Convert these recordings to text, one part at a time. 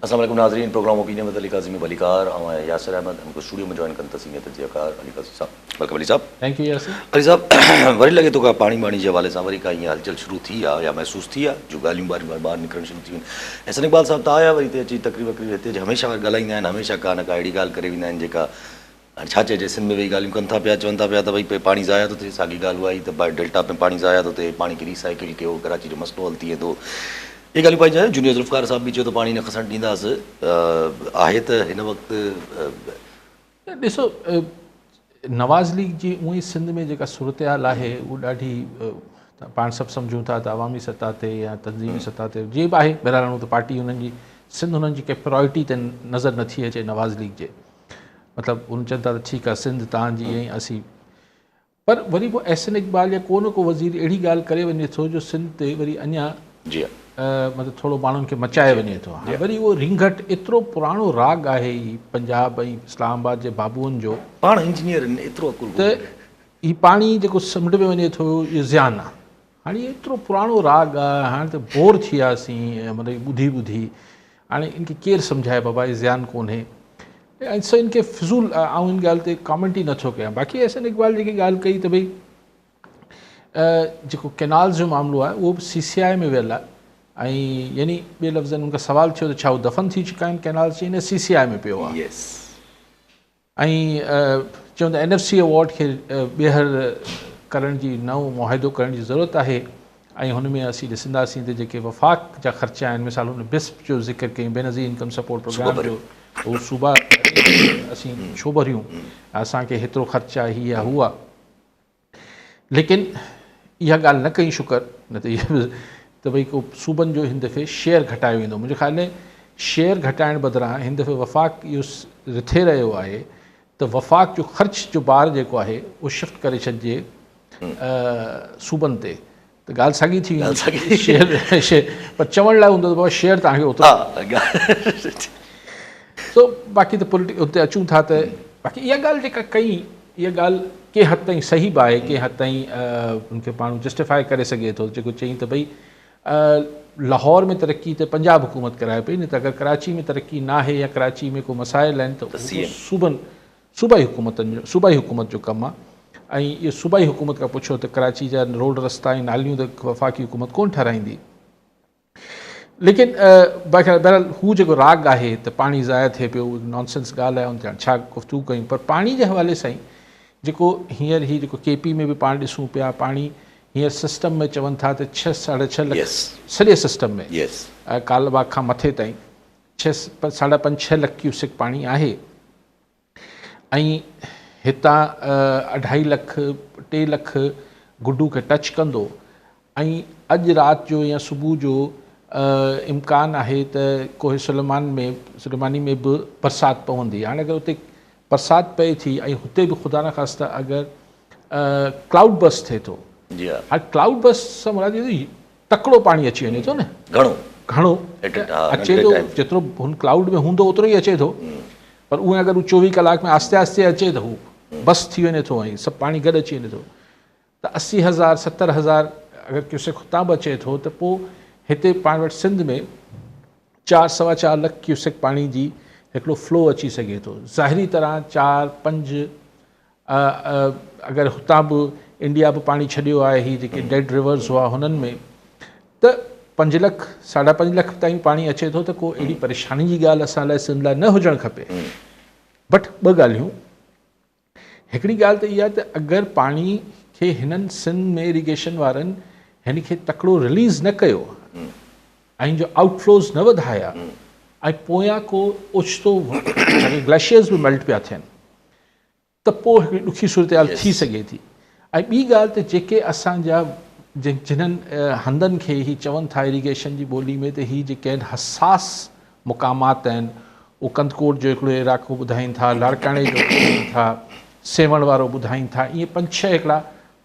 अस्सलाम वालेकुम नाज़रीन, प्रोग्राम ओपिनियन में अली काज़िमी वलीकार और यासिर अहमद हमको स्टूडियो में ज्वाइन करता सीनियर तजियाकार अली काज़ी साहब। वेलकम अली साहब। Thank you Yasir. अली साहब वरी लगे तो का पानी वाणी जे हवाले सां वरी का ईअं हलचल शुरू थी आहे या महसूस थी आहे जो ॻाल्हियूं ॿाहिरि निकिरणु शुरू थी वियूं। एहसन इक़बाल साहब त आया वरी हिते अची तकरीब हिते हमेशह ॻाल्हाईंदा आहिनि, हमेशह का न का अहिड़ी ॻाल्हि करे वेंदा आहिनि जेका हाणे छा चइजे, सिंध में वेही ॻाल्हियूं कनि था पिया, चवनि था पिया त भई पाणी ज़ाया थो थिए। साॻी ॻाल्हि उहा ई त भाई डेल्टा में पाणी ज़ाया थो थिए, पाणी खे रिसाइकिल कयो, कराची जो मसलो हल थी वेंदो। ये ॻाल्हियूं पाई जाए। जूनियर ज़ुल्फ़कार साहब बि चयो त पाणी न खसणु ॾींदासीं। आहे त हिन वक़्तु ॾिसो, नवाज़ लीग जी उअं ई सिंध में जेका सूरत हाल आहे उहा ॾाढी पाण सभु सम्झूं था त अवामी सतह ते या तंज़ीमी सतह ते जीअं बि आहे, बहिराणो त पार्टी हुननि जी सिंध हुननि जी कंहिं प्रायोरिटी ते नज़र नथी अचे नवाज़ लीग जे। मतिलबु उन चवनि था त ठीकु आहे सिंध तव्हांजी ऐं असीं, पर वरी पोइ एहसन इक़बाल या को न को वज़ीर अहिड़ी ॻाल्हि करे वञे थो जो सिंध ते वरी अञा जी मतिलबु थोरो माण्हुनि खे मचाए वञे थो। हाणे वरी उहो रिंगट एतिरो पुराणो राग आहे ही पंजाब ऐं इस्लामाबाद जे बाबूअनि जो, पाण इंजीनियर एतिरो त ही पाणी जेको समुंड में वञे थो इहो ज़ियान आहे। हाणे एतिरो पुराणो राग आहे, हाणे त बोर थी वियासीं मतिलबु ॿुधी ॿुधी। हाणे इनखे केरु सम्झाए बाबा ही ज़ियान कोन्हे, ऐं सो इनखे फिज़ूल आउं इन ॻाल्हि ते कॉमेंट ई नथो कयां। बाक़ी एहसन इक़बाल जेकी ॻाल्हि कई त भई जेको कैनाल्स जो मामिलो आहे उहो बि CCI में वियल आहे, ऐं यानी ॿिए लफ़्ज़नि उनखां सवाल थियो त छा उहे दफ़न थी चुका आहिनि कैनाल्स, चई न CCI में पियो आहे। ऐं चवंदा NFC अवॉर्ड खे ॿीहर करण जी नओं मुआहिदो करण जी ज़रूरत आहे, ऐं हुन में असीं ॾिसंदासीं त जेके वफ़ाक़ जा ख़र्चा आहिनि, मिसाल हुन BISP जो ज़िक्र कयूं, बेनज़ीर इनकम सपोर्ट प्रोग्राम जो, उहो सूबा असीं छो भरियूं, असांखे हेतिरो ख़र्चा ही आहे हू आहे। लेकिन इहा ॻाल्हि न कई शुक्र, न त इहा त भई को सूबनि जो हिन दफ़े शेयर घटायो वेंदो। मुंहिंजे ख़्याल में शेयर घटाइण बदिरां हिन दफ़े वफ़ाक़ इहो रिथे रहियो आहे त वफ़ाक़ जो ख़र्च जो बार जेको आहे उहो शिफ्ट करे छॾिजे सूबनि ते, त ॻाल्हि साॻी थी वेंदी। शेयर पर चवण लाइ हूंदो त बाबा शेयर तव्हांखे ओतिरो। सो बाक़ी त हुते अचूं था त बाक़ी इहा ॻाल्हि जेका कई, इहा ॻाल्हि कंहिं हद ताईं सही बि आहे, कंहिं हद ताईं उनखे माण्हू जस्टिफाई करे सघे थो, जेको चई त भई लाहौर में तरक़ी त पंजाब हुकूमत कराए पई, न त अगरि कराची में तरक़ी न आहे या कराची में को मसाइल आहिनि त सूबाई हुकूमत जो कमु आहे। ऐं इहो सूबाई हुकूमत खां पुछो त कराची जा रोड रस्ता ऐं नालियूं त वफ़ाक़ी हुकूमत कोन ठाराईंदी। लेकिन बहरहाल हू जेको राग आहे त पाणी ज़ाया थिए पियो, नॉनसेंस ॻाल्हि आहे, उन ते छा गुफ़्तगू कयूं। पर पाणी जे हवाले सां ई जेको हींअर ही जेको KP में बि पाण ॾिसूं पिया, पाणी हींअर सिस्टम में चवनि था त 6-6.5 लख सॼे सिस्टम में कालाबाग खां मथे ताईं 5.5-6 लख क्यूसेक पाणी आहे, ऐं हितां 2.5 लख 3 लख गुडू खे टच कंदो। ऐं अॼु राति जो या सुबुह जो इम्कान आहे त कोहे सुलेमानी में बि बरसाति पवंदी। हाणे अगरि उते बरसाति पए थी ऐं हुते बि ख़ुदा न ख़ास्ता अगरि क्लाउड बस्ट थिए थो, हाणे क्लाउड बस्ट सां मुराद तकिड़ो पाणी अची वञे थो न, घणो अचे थो, जेतिरो हुन क्लाउड में हूंदो ओतिरो ई अचे थो। पर उहे अगरि 24 कलाक में आस्ते आस्ते अचे त हू बस थी वञे थो ऐं सभु पाणी गॾु अची वञे थो। त 80,000-70,000 अगरि क्यूसेक हुतां बि अचे थो त पोइ हिते पाण वटि सिंध में 4-4.25 लख क्यूसेक पाणी जी हिकिड़ो फ्लो अची सघे थो। ज़ाहिरी तरह 4-5 अगरि हुतां बि इंडिया बि पाणी छॾियो आहे, ही जेके डेड रिवर्स हुआ हुननि में, त 5 लख 5.5 लख ताईं पाणी अचे थो, त को अहिड़ी परेशानी जी ॻाल्हि असां लाइ सिंध लाइ न हुजणु खपे। बट ॿ ॻाल्हियूं, हिकिड़ी ॻाल्हि त इहा त अगरि पाणी खे हिननि सिंध में इरिगेशन वारनि हिन खे तकिड़ो रिलीज़ न कयो ऐं जो आउटफ्लोज़ न वधाया, ऐं पोयां को ओचितो ग्लेशियर्स बि मेल्ट पिया थियनि, त पोइ हिकिड़ी ॾुखी सूरत हाल थी सघे थी। ऐं ॿी ॻाल्हि त जेके असांजा जिन्हनि हंधनि खे ही चवनि था इरिगेशन जी ॿोली में त ही जेके आहिनि हसास मुक़ामात आहिनि, उहो कंदकोट जो हिकिड़ो इलाइक़ो ॿुधाइनि था, लाड़काणे जो ॿुधाइनि था, सेवण वारो ॿुधाइनि था, ईअं 5-6 हिकिड़ा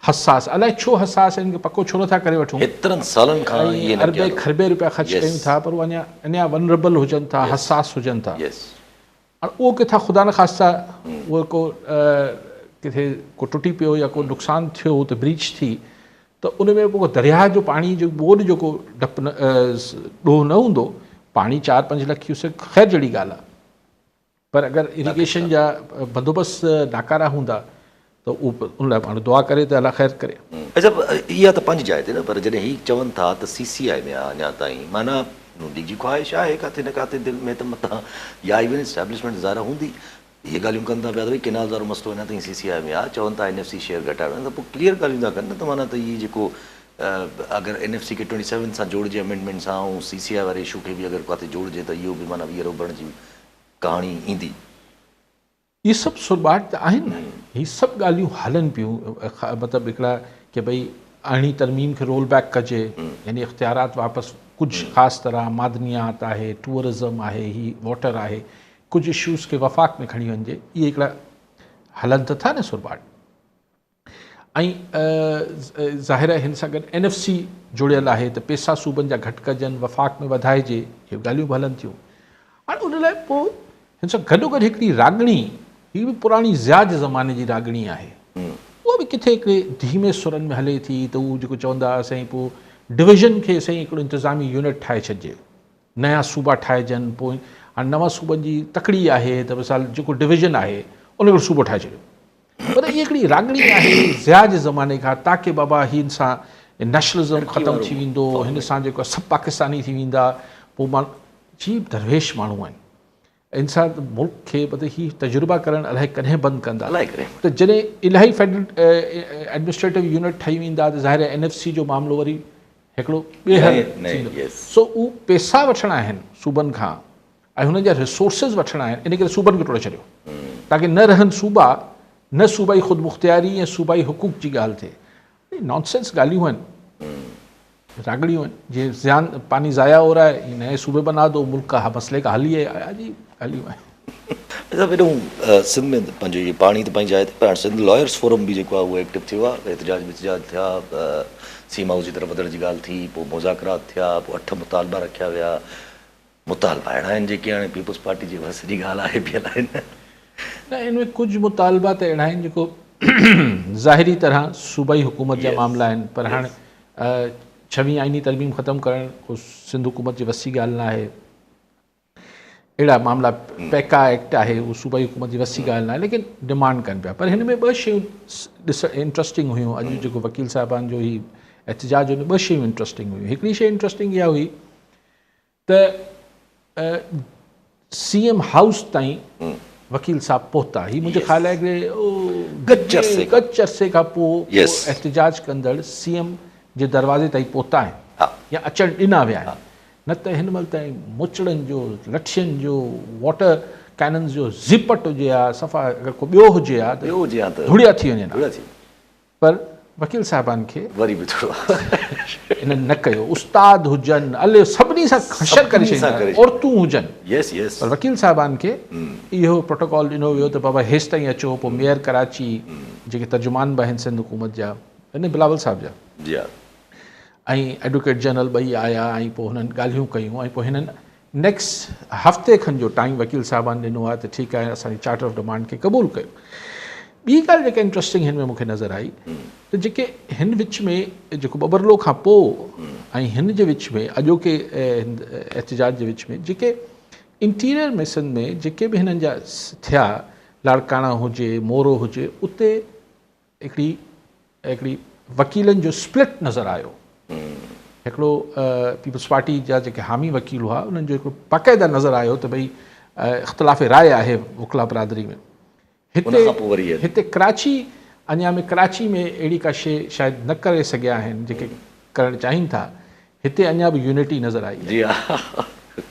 हसास, अलाए छो हसास आहिनि, पको छो नथा करे वठूं। एतिरनि सालनि खां अरबे खरबे रुपया ख़र्च कयूं था, पर उहे अञा वनरेबल हुजनि था, हसास हुजनि था। और उहो किथां ख़ुदा न ख़ास्ता उहो को किथे को टुटी पियो या को नुक़सानु थियो त ब्रीच थी, त उन में पोइ दरिया जो पाणी जो बोर्ड जेको ॾोह न हूंदो पाणी 4-5 लख क्यूसेक ख़ैर जहिड़ी ॻाल्हि आहे, पर अगरि इरिगेशन जा बंदोबस्त नाकारा हूंदा त उन लाइ माण्हू दुआ करे त अलाह ख़ैर करे। अच्छा, इहा त पंहिंजी जाइ ते न, पर जॾहिं ही चवनि था त CCI में आहे अञा ताईं, माना नूंदी जी ख़्वाहिश आहे किथे न किथे दिलि में त मथां या इवन इस्टेब्लिशमेंट ज़ारा हूंदी, इहे ॻाल्हियूं कनि था पिया त भई केनाल वारो मसइलो अञा ताईं CCI में आहे, चवनि था NFC शेयर घटाइणो आहे, त पोइ क्लियर ॻाल्हियूं था कनि न, त माना त इहे जेको अगरि NFC खे 27 सां जोड़िजे अमेंडमेंट सां, ऐं CCI वारे इशू खे बि अगरि किथे जोड़िजे त इहो बि माना वीअर उभरण जी कहाणी ईंदी। इहे सभु सुरबाट त आहिनि न, हीअ सभु ॻाल्हियूं हलनि पियूं, मतिलबु हिकिड़ा की भई अहिड़ी तरमीम खे रोल बैक कजे, यानी इख्तियारात वापसि कुझु ख़ासि तरह मादनियात आहे, टूरिज़म आहे, ही वाटर आहे, कुझु इशूज़ खे वफ़ाक़ में खणी वञिजे, इहे हिकिड़ा हलनि त था न सुरबाट। ऐं ज़ाहिर आहे हिन सां गॾु NFC जुड़ियल आहे त पैसा सूबनि जा घटि कजनि, वफ़ाक़ में वधाइजे, इहे ॻाल्हियूं बि हलनि थियूं। हाणे उन लाइ पोइ हिन सां गॾोगॾु हिकिड़ी रागणी, हीअ बि पुराणी ज़ियाज ज़माने जी रागणी आहे, उहा बि किथे हिकिड़े धीमे सुरनि में हले थी, त उहो जेको चवंदा साईं पोइ डिविज़न खे साईं हिकिड़ो इंतिज़ामी यूनिट ठाहे छॾिजे, नया सूबा ठाहिजनि, पोइ हाणे नवां सूबनि जी तकड़ी आहे त मिसाल जेको डिविज़न आहे उन हिकिड़ो सूबो ठाहे छॾियो, पर इहा हिकिड़ी रागणी आहे ज़ियाज ज़माने खां, ताकी बाबा हिन सां नेशनलिज़म ख़तमु थी वेंदो, हिन सां जेको सभु पाकिस्तानी थी वेंदा, पोइ माण्हू जी दरवेश माण्हू आहिनि, इंसान मुल्क खे मतिलबु हीअ तजुर्बा करणु अलाए कॾहिं बंदि कंदा, त जॾहिं इलाही फेडरल एडमिनिस्ट्रेटिव यूनिट ठही वेंदा त ज़ाहिर आहे NFC जो मामिलो वरी हिकिड़ो ॿिए थींदो। सो उहे पैसा वठणा आहिनि सूबनि खां ऐं हुननि जा रिसोर्सिस वठणा आहिनि, इन करे सूबनि खे टोड़े छॾियो ताकी न रहनि सूबा, न सूबाई ख़ुदि मुख़्तियारी ऐं सूबाई हुकूक जी ॻाल्हि थिए। नॉनसेंस ॻाल्हियूं आहिनि, रागड़ियूं आहिनि, जीअं ज़ियान पानी ज़ाया हो रहा है, नए सूबे बना दो, मुल्क का मसले का हल ही है, जी ॻाल्हियूं आहिनि। अच्छा, पहिरियों सिंध में पंहिंजो इहे पाणी त पंहिंजी जाइ ते, पर सिंध लॉयर्स फोरम बि जेको आहे उहो एक्टिव थियो आहे, एतिजाज थिया, सीमा हाउस जी तरफ़ वधण जी ॻाल्हि थी, पोइ मुज़ाकरात थिया, पोइ 8 मुतालबा रखिया विया, मुतालबा अहिड़ा आहिनि जेके हाणे पीपुल्स पार्टी जी वस जी ॻाल्हि आहे बीहल आहिनि न, इनमें कुझु मुतालबा त अहिड़ा आहिनि जेको ज़ाहिरी तरह सूबाई हुकूमत जा मामला आहिनि, पर हाणे 6वीं आइनी तरमीम ख़तमु करणु सिंध हुकूमत जी वसी ॻाल्हि न आहे, अहिड़ा मामला पैका एक्ट आहे, उहो सूबाई हुकूमत जी वसी ॻाल्हि न आहे, लेकिन डिमांड कनि पिया। पर हिन में 2 शयूं इंट्रस्टिंग हुयूं, अॼु जेको वकील साहिबान जो ही एहतजाज हुन 2 शयूं इंट्रस्टिंग हुयूं। हिकिड़ी शइ इंट्रस्टिंग इहा हुई त CM हाउस ताईं वकील साहब पहुता, ही मुंहिंजे ख़्याल आहे कि गच अरसे खां पोइ एहतजाज कंदड़ CM जे दरवाज़े ताईं पहुता आहिनि या अचणु ॾिना विया आहिनि, न त हिन महिल ताईं मुचड़नि जो, लठियुनि जो, वाटर कैनन्स जो ज़िपट हुजे हा, सफ़ा अगरि को ॿियो हुजे हा त धुड़िया थी वञे हा, पर वकील साहिबान खे वरी बि थोरो इन्हनि न कयो। उस्ताद हुजनि, अले सभिनी सां खशर करे छॾींदा, औरतूं हुजनि, पर वकील साहिबान खे इहो प्रोटोकॉल ॾिनो वियो त बाबा हेसि ताईं अचो। पोइ मेयर कराची जेके तर्जुमान बि आहिनि सिंध हुकूमत जा, इन बिलावल साहिब जा, ऐं एडवोकेट जनरल 2 आया, ऐं पोइ हुननि ॻाल्हियूं कयूं, ऐं पोइ हिननि नेक्स्ट हफ़्ते खनि जो टाइम वकील साहिबान ॾिनो आहे त ठीकु आहे, असांजी चार्टर ऑफ डिमांड खे क़बूल कयो। ॿी ॻाल्हि जेका इंट्रस्टिंग हिन में मूंखे नज़र आई त जेके हिन विच में जेको बबरलो खां पोइ ऐं हिन जे विच में अॼोके एहतजाज जे विच में जेके इंटीरियर में सिंध में जेके बि हिननि जा थिया, लाड़काना हुजे, मोरो हुजे, उते हिकिड़ी वकीलनि जो स्प्लिट नज़र आयो। हिकिड़ो पीपल्स पार्टी जा जेके हामी वकील हुआ उन्हनि जो हिकिड़ो बाक़ाइदा नज़र आयो त भई इख़्तिलाफ़ राय आहे वकला बरादरी में। हिते कराची, अञा में कराची में अहिड़ी का शइ शायदि न करे सघिया आहिनि जेके करणु चाहिनि था, हिते अञा बि यूनिटी नज़र आई। जी हा,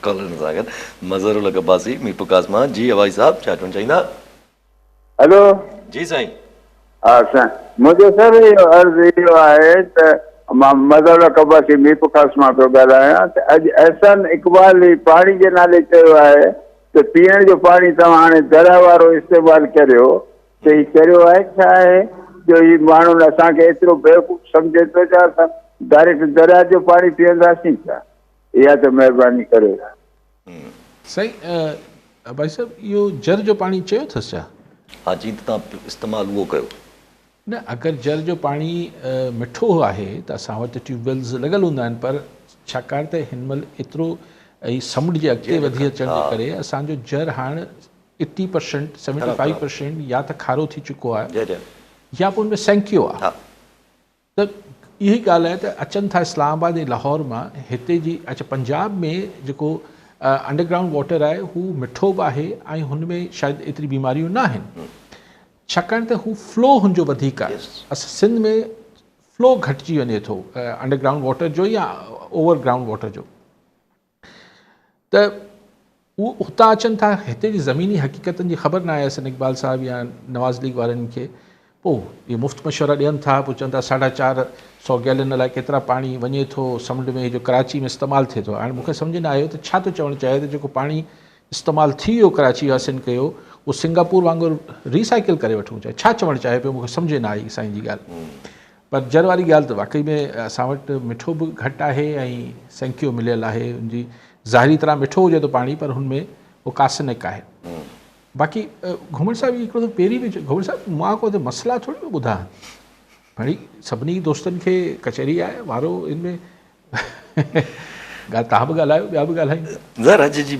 कॉलर सां गॾु मज़हरुल अब्बासी मीरपुर काज़मा जी, हवाई साहब छा चवणु चाहींदा? हेलो जी साईं। हा साईं, मुंहिंजो सर इहो अर्ज़ु इहो आहे त मां मज़हरुल अब्बासी मीरपुर काज़मा पियो ॻाल्हायां त अॼु अहसन इक़बाल पाणी जे नाले चयो आहे त पीअण जो पाणी तव्हां हाणे दरिया वारो इस्तेमालु करियो, त हीउ करियो आहे छा आहे जो हीउ माण्हुनि असांखे एतिरो बेवकूफ़ सम्झे थो छा असां डायरेक्ट दरिया जो पाणी पीअंदासीं छा? इहा त महिरबानी करे। साईं भाई साहिब, इहो जर जो पाणी चयो अथसि छा? हा जी, त तव्हां इस्तेमालु उहो कयो न। अगरि जर जो पाणी मिठो आहे त असां वटि ट्यूबवेल्स लॻल हूंदा आहिनि, पर छाकाणि त हिन महिल एतिरो ऐं समुंड जे अॻिते वधी अचण जे करे असांजो जर हाणे 80% 75% या त खारो थी चुको आहे या पोइ हुनमें सैंकियो आहे। त इहा ई ॻाल्हि आहे त अचनि था इस्लामाबाद ऐं लाहौर मां हिते जी। अच्छा, पंजाब में जेको अंडरग्राउंड वाटर आहे हू मिठो बि आहे ऐं हुन में शायदि एतिरी बीमारियूं न आहिनि, छाकाणि त हू फ्लो हुनजो वधीक आहे। असां सिंध में फ्लो घटिजी वञे थो अंडरग्राउंड वाटर जो या ओवरग्राउंड वाटर जो। त उहो हुतां अचनि था, हिते जी ज़मीनी हक़ीक़तनि जी ख़बर न आहे हसन इक़बाल साहिब या नवाज़ लीग वारनि खे। पोइ इहे मुफ़्त मशवरा ॾियनि था, पोइ चवनि था 450 गैलन लाइ केतिरा पाणी वञे थो समुंड में, जो कराची में इस्तेमालु थिए थो। हाणे मूंखे सम्झ न आयो त छा थो चवणु चाहे त जेको पाणी इस्तेमालु थी वियो कराची वासियुनि कयो उहो सिंगापुर वांगुरु रिसाइकिल करे वठूं, चाहे छा चवणु चाहे पियो, मूंखे सम्झ न आई साईं जी ॻाल्हि। पर जर वारी ॻाल्हि त वाक़ई में असां वटि मिठो बि घटि आहे ऐं सैंकियो मिलियल आहे। हुनजी ज़ाहिरी तरह मिठो हुजे थो पाणी, पर हुनमें उहो कार्सनिक आहे। बाक़ी घुमर साहिब हिकिड़ो त पहिरीं बि घुमर साहिब मां को त मसइला थोरी पियो ॿुधां, भई सभिनी दोस्तनि खे कचहरी आहे वारो इनमें ॻाल्हि तव्हां बि ॻाल्हायो, ॿिया बि ॻाल्हायूं। ज़ाहिर अॼु जी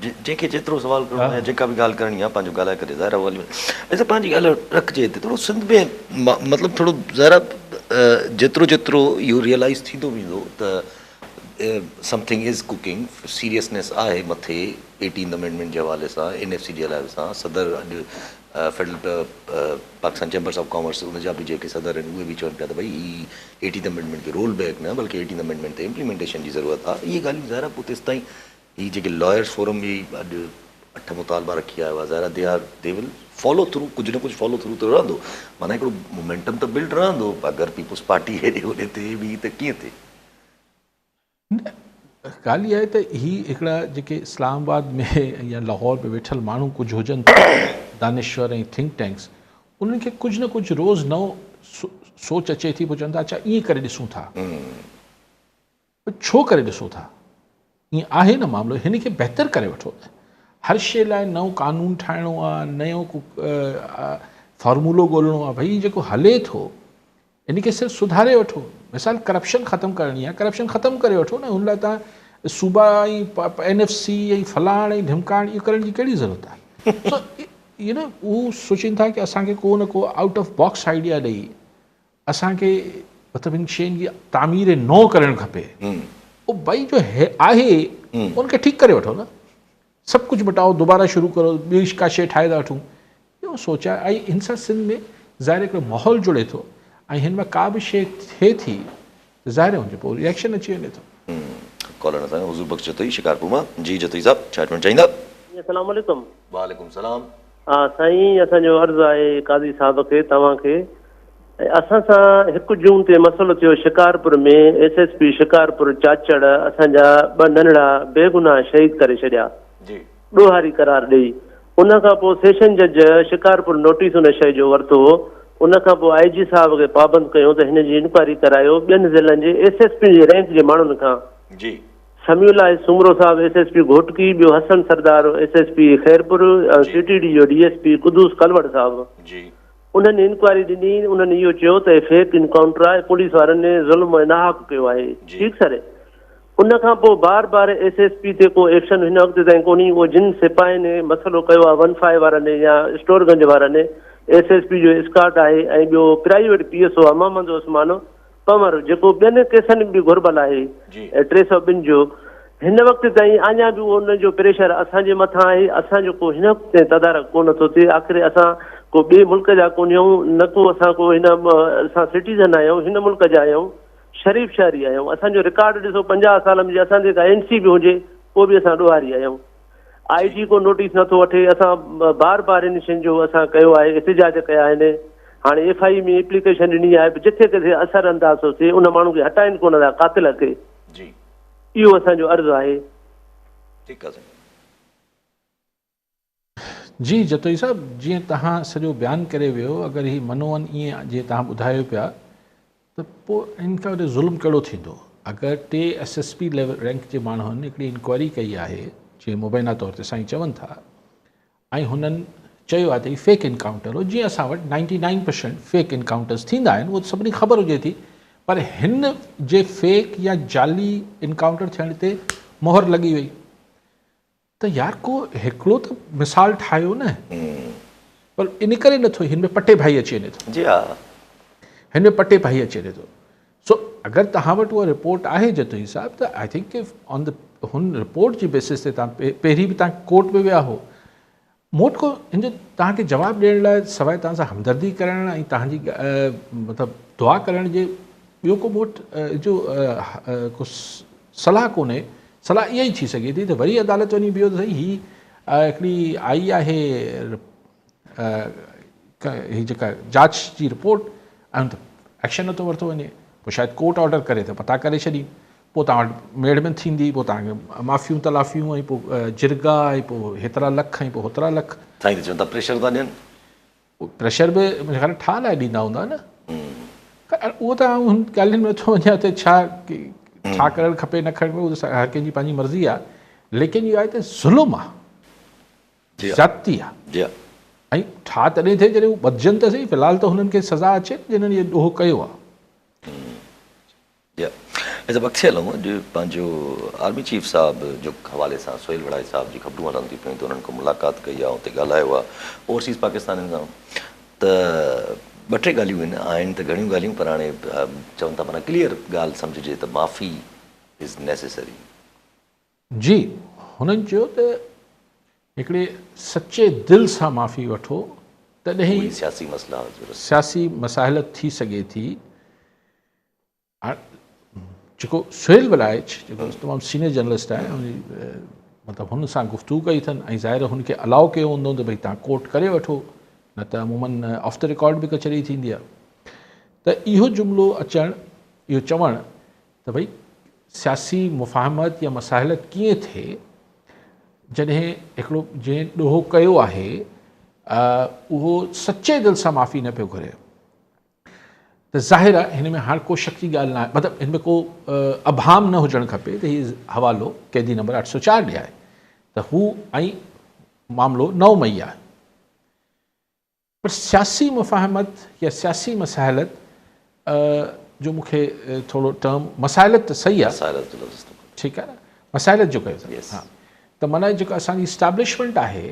जंहिंखे जेतिरो सुवाल करिणो आहे, जेका बि ॻाल्हि करणी आहे पंहिंजो ॻाल्हाए करे ज़ाहिर वैसे पंहिंजी ॻाल्हि रखिजे हिते। थोरो सिंध में मतिलबु थोरो ज़ाहिर जेतिरो इहो रियलाइज़ थींदो वेंदो त समथिंग इज़ कुकिंग, सीरियसनेस आहे मथे 18th अमेंडमेंट जे हवाले सां, NFC जे हवाले सां। सदर अॼु federal Pakistan chambers of commerce उनजा बि जेके सदर आहिनि उहे बि चवनि पिया त भई ही 18th अमेंडमेंट खे रोल बैक न बल्कि 18th अमेंडमेंट ते इम्प्लीमेंटेशन जी ज़रूरत आहे। इहे ॻाल्हियूं ज़ाहिर पोइ तेसि ताईं ही जेके लॉयर्स फोरम जी अॼु 8 मुतालबा रखी आयो आहे, ज़ाहिर दे विल फॉलो थ्रू, कुझु न कुझु फॉलो थ्रू त रहंदो। माना हिकिड़ो मोमेंटम त बिल्ड रहंदो। अगरि पीपुल्स पार्टी हेॾे होॾे थिए बि त कीअं थिए? ॻाल्हि इहा आहे त ही हिकिड़ा जेके इस्लामाबाद में या लाहौर में वेठल माण्हू कुझु हुजनि दानिश्वर ऐं थिंक टैंक्स, उन्हनि खे कुझु न कुझु रोज़ नओं सोच अचे थी। पोइ चवनि था अच्छा ईअं करे ॾिसूं था, छो करे ॾिसूं था? ईअं आहे न मामिलो, हिन खे बहितर करे वठो। हर शइ लाइ नओं कानून ठाहिणो आहे, नयो फॉर्मूलो ॻोल्हणो आहे। भई जेको हले थो इन खे सिर्फ़ु सुधारे वठो। मिसाल करप्शन ख़तमु करणी आहे, करप्शन ख़तमु करे वठो न। हुन लाइ तव्हां सूबा ऐं NFC ऐं फलाण ऐं ढिमकाण इहो करण जी कहिड़ी ज़रूरत आहे? सो उहो सोचीनि था की असांखे को न को आउट ऑफ बॉक्स आइडिया ॾेई असांखे मतिलबु इन शयुनि जी तामीर नओं करणु खपे। उहो भई जो आहे उनखे ठीकु करे वठो न, सभु कुझु मटाओ, दुबारा शुरू करो, ॿी का शइ ठाहे था वठूं। इहो सोचा ऐं हिन सां सिंध में ज़ाहिर हिकिड़ो माहौल जुड़े थो ऐं हिन में का बि शइ थिए थी त ज़ाहिर हुनजो पोइ रिएक्शन अची वञे थो। कॉलर असांजो हुज़ूर बख़्श जतोई शिकारपुर मां। जी जतोई साहब, छा चवणु चाहींदा? अस्सलाम वालेकुम। वालेकुम सलाम। हा साईं, असांजो अर्ज़ु आहे काज़ी साहिब खे, तव्हांखे। असां सां 1 जून ते मसइलो थियो शिकारपुर में। SSP शिकारपुर चाचड़ असांजा 2 नंढड़ा बेगुनाह शहीद करे छॾिया, ॾोहारी करार ॾेई। उन खां पोइ सेशन जज शिकारपुर नोटिस उन शइ जो वरितो। उन खां पोइ IG साहिब खे पाबंद कयूं त हिन जी इंक्वायरी करायो ॿियनि ज़िलनि जे SSP जे रैंक जे माण्हुनि खां। समीउल्ला सुमरो साहिब SSP घोटकी, ॿियो हसन सरदार SSP खैरपुर, CTD जो DSP कुदूस कलवड़ साहिब। उन्हनि इंक्वायरी ॾिनी। उन्हनि इहो चयो त फेक इनकाउंटर आहे, पुलिस वारनि ज़ुल्म नाहक कयो आहे। ठीकु सर। उन खां पोइ बार SSP ते को एक्शन हिन वक़्त ताईं कोन्हे। उहो जिन सिपाहियुनि मसइलो कयो आहे 15 वारनि या स्टोरगंज वारनि, SSP जो स्काट आहे ऐं ॿियो प्राइवेट PSO आहे मोहम्मद उस्मान पमर, जेको ॿियनि केसनि में बि घुर्बल आहे 302 जो। हिन वक़्त ताईं अञा बि उनजो प्रेशर असांजे मथां आहे। असांजो को हिन वक़्त तदारक कोन थो थिए। आख़िर असां को ॿिए मुल्क जा कोन आहियूं, न को असां को हिन असां सिटीज़न आहियूं, हिन मुल्क जा आहियूं, शरीफ़ शहरी आहियूं। असांजो रिकॉर्ड ॾिसो 50 साल में असांजे का NC बि हुजे पोइ बि असां ॾोहारी आहियूं। IG को नोटिस नथो वठे। असां बार इन शयुनि जो असां कयो आहे, एहतिजाज कया आहिनि। हाणे FI में एप्लीकेशन ॾिनी आहे, जिथे किथे असर अंदाज़ थो थिए उन माण्हू खे हटाइनि कोन था, कातिल खे। इहो असांजो अर्ज़ु आहे। ठीकु आहे जी जतोई साहिब, जीअं तव्हां सॼो बयानु करे वियो, अगरि ही मनो वञनि ईअं जीअं तव्हां ॿुधायो पिया त पोइ हिन खां वॾो ज़ुल्म कहिड़ो थींदो? अगरि 3 SSP लेवल रैंक जे माण्हुनि हिकिड़ी इंक्वायरी कई आहे, जीअं मुबैना तौर ते साईं चवनि था, ऐं हुननि चयो आहे त हीउ फेक इनकाउंटर हो। जीअं असां वटि 99% फेक इनकाउंटर्स थींदा आहिनि, उहो सभिनी ख़बर हुजे थी। पर हिन जे फेक या जाली इनकाउंटर थियण ते मोहर लॻी वई त यार को हिकिड़ो त मिसाल ठाहियो न पर इन करे नथो हिन में पटे भाई अची वञे थो जी हा हिन में पटे भाई अची वञे थो सो अगरि तव्हां वटि उहा रिपोर्ट आहे जतो हिसाब त आई थिंक कि ऑन द हुन रिपोर्ट जी बेसिस ते तव्हां पहिरीं बि तव्हां कोर्ट में विया हो मोट को हिन जो तव्हांखे जवाबु ॾियण लाइ सवाइ तव्हां सां हमदर्दी करण ऐं तव्हांजी मतिलबु दुआ करण जे ॿियो को मोट जो को सलाह कोन्हे सलाह इहा ई थी सघे थी त वरी अदालत वञी बिहो त सही ही हिकिड़ी आई आहे ही जेका जांच जी रिपोर्ट ऐं त एक्शन नथो वरितो वञे पोइ शायदि कोर्ट ऑर्डर करे त पता करे छॾी पोइ तव्हां वटि मेड़मेंट थींदी पोइ तव्हांखे माफ़ियूं तलाफ़ियूं ऐं पोइ जिरगा ऐं पोइ हेतिरा लख ऐं पोइ होतिरा लख साईं त चवनि था प्रेशर था ॾियनि प्रेशर बि मुंहिंजे ख़्याल ठा लाइ ॾींदा हूंदा न उहो त हुन ॻाल्हियुनि में नथो वञा त छा करणु खपे न करणु उहो त हर कंहिंजी पंहिंजी मर्ज़ी आहे लेकिन इहो आहे त ज़ुल्म आहे जी हा ज़्यादती आहे जी हा ऐं ठा तॾहिं थिए जॾहिं हू ॿधजनि त सही फ़िलहालु त हुननि खे सज़ा अचे जिन्हनि इहो ॾोहो कयो आहे जी हा ऐं वक़्तु हलूं अॼु पंहिंजो आर्मी चीफ साहब जो हवाले सां सोहेल वड़ाई साहब जी ख़बरूं हलनि थियूं पियूं त उन्हनि खां मुलाक़ात कई आहे उते ॻाल्हायो आहे ओवरसीज़ पाकिस्तानियुनि सां त ॿ टे ॻाल्हियूं आहिनि त घणियूं ॻाल्हियूं पर हाणे चवनि था माना क्लियर ॻाल्हि सम्झिजे त माफ़ी इज़ नेसेसरी जी हुननि चयो त हिकिड़े सचे दिलि सां माफ़ी वठो तॾहिं सियासी मसइला सियासी मसाइलत थी सघे थी जेको सोहेल वलाइच जेको तमामु सीनियर जर्नलिस्ट आहे मतिलबु हुन सां गुफ़्तगू कई अथनि ऐं ज़ाहिर हुनखे अलाउ कयो हूंदो त भई तव्हां कोर्ट करे वठो न त अमूमन ऑफ द रिकॉर्ड बि कचहरी थींदी आहे त इहो जुमिलो अचणु इहो चवणु त भई सियासी मुफ़ाहमत या मसाइलत कीअं थिए जॾहिं हिकिड़ो जंहिं ॾोहो कयो आहे उहो सचे दिलि सां माफ़ी न पियो करे त ज़ाहिर आहे हिन में हाणे को शक जी ॻाल्हि न आहे मतिलबु हिन में को अभाम न हुजणु खपे त हीउ हवालो क़ैदी नंबर 804 ॾे आहे त हू ऐं मामिलो 9 मई आहे पर सियासी मुफ़ाहमत या सियासी मसाइलत जो मूंखे थोरो टर्म मसाइलत त सही आहे ठीकु आहे न मसाइलत जो कयो Yes. हा त माना जेको असांजी इस्टेब्लिशमेंट आहे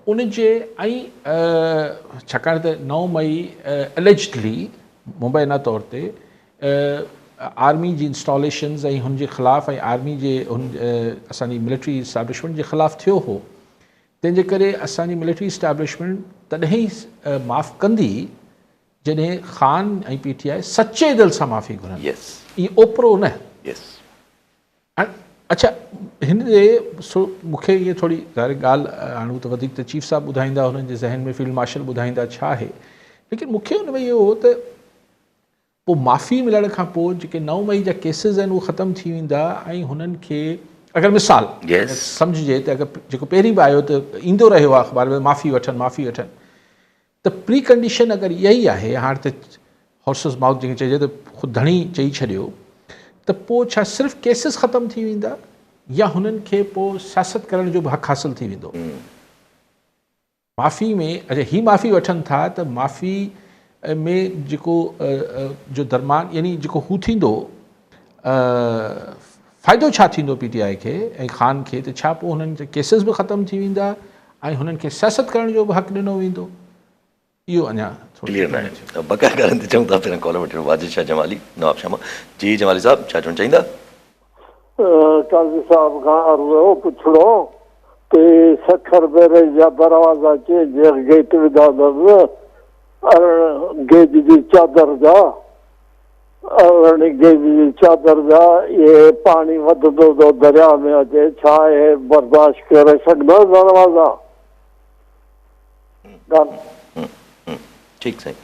उन जे ऐं छाकाणि त 9 मई एलिजडली मुबैना तौर ते आर्मी जी इंस्टॉलेशन्स ऐं हुनजे ख़िलाफ़ु ऐं आर्मी जे हुन असांजी मिलिट्री इस्टेब्लिशमेंट जे ख़िलाफ़ु थियो हो तंहिंजे करे असांजी मिलिट्री इस्टेब्लिशमेंट तॾहिं ई माफ़ कंदी जॾहिं ख़ान ऐं PTI सचे दिलि सां माफ़ी घुरनि यस इहो ओपरो न यस अच्छा हिन जे मूंखे इहे थोरी ॻाल्हि हाणे त वधीक त चीफ साहब ॿुधाईंदा हुननि जे ज़हन में फील्ड मार्शल ॿुधाईंदा छा आहे लेकिन मूंखे हुन में इहो हो त पोइ माफ़ी मिलण खां पोइ जेके 9 मई जा केसिस आहिनि उहे ख़तमु थी वेंदा ऐं हुननि खे अगरि मिसाल सम्झिजे त अगरि जेको पहिरीं बि आयो त ईंदो रहियो आहे अख़बार में माफ़ी वठनि त प्री कंडीशन अगरि इहा ई आहे हाणे त हॉर्सिस माउथ जंहिंखे चइजे त ख़ुदि धणी चई छॾियो त पोइ छा सिर्फ़ु केसिस ख़तमु थी वेंदा या हुननि खे पोइ सियासत करण जो बि हक़ हासिलु थी वेंदो माफ़ी में अच्छा ही माफ़ी वठनि था त माफ़ी में जेको जो दरमान यानी जेको हू थींदो फ़ाइदो छा थींदो PTI खे ऐं ख़ान खे त छा पोइ हुननि जा केसिस बि ख़तमु थी वेंदा ऐं हुननि खे सियासत करण जो बि हक़ु ॾिनो वेंदो इहो अञा क्लियर न आहे बक़ाया ॻाल्हियुनि ते चऊं था पहिरियों कॉल वठणु वाजिद शाह जमाली नवाब शामा जी जमाली साहब छा चवणु चाहींदा काज़ी साहब खां अर्ज़ो पुछिणो कि सखर बैरेज जा दरवाज़ा चेंज गेट विधा अथसि गेज जी चादर जा गेज जी चादर जा इहे पाणी वधंदो थो दरिया में अचे छा आहे बर्दाश्त करे सघंदो दरवाज़ा ठीकु साईं